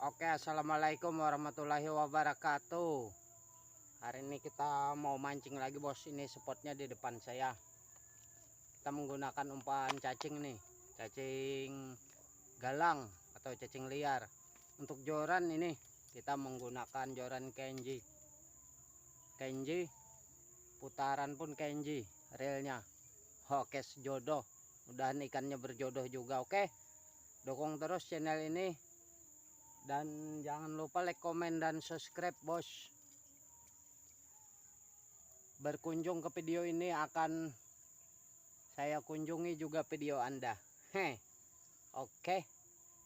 Oke, assalamualaikum warahmatullahi wabarakatuh. Hari ini kita mau mancing lagi bos. Ini spotnya di depan saya. Kita menggunakan umpan cacing nih, cacing galang atau cacing liar. Untuk joran ini kita menggunakan joran Kenji. Putaran pun Kenji, reelnya. Oke, sejodoh. Mudahan ikannya berjodoh juga. Oke, dukung terus channel ini. Dan jangan lupa like, komen, dan subscribe bos. Berkunjung ke video ini akan saya kunjungi juga video Anda. Oke.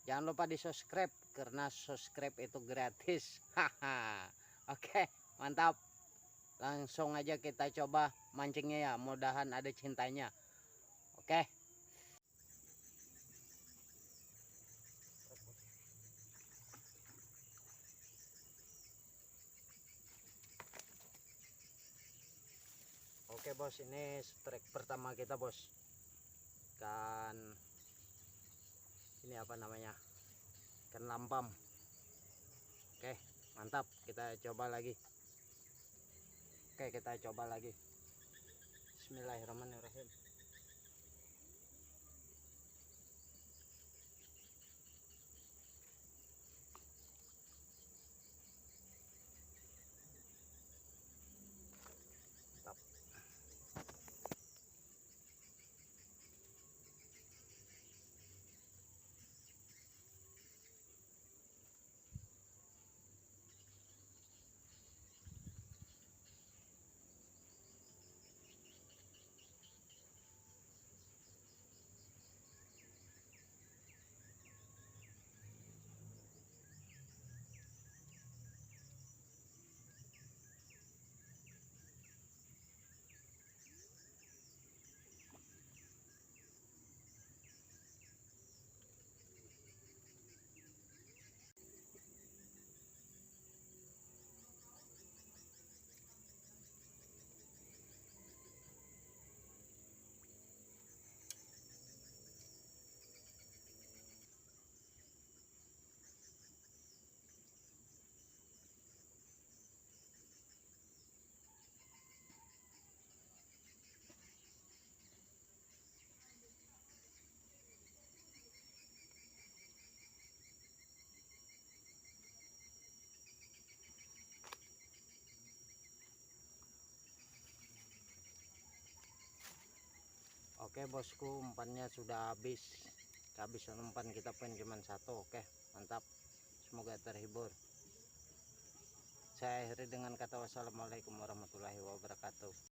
Jangan lupa di subscribe karena subscribe itu gratis. Oke, mantap. Langsung aja kita coba mancingnya ya. Mudahan ada cintanya. Oke. Oke bos, ini strike pertama kita bos. Ikan ini apa namanya? Ikan lampam. Oke, mantap. Kita coba lagi. Oke, kita coba lagi. Bismillahirrahmanirrahim. Mantap. Oke bosku, umpannya sudah habis. Kehabisan umpan kita pun cuma satu. Oke, mantap. Semoga terhibur. Saya akhiri dengan kata wassalamualaikum warahmatullahi wabarakatuh.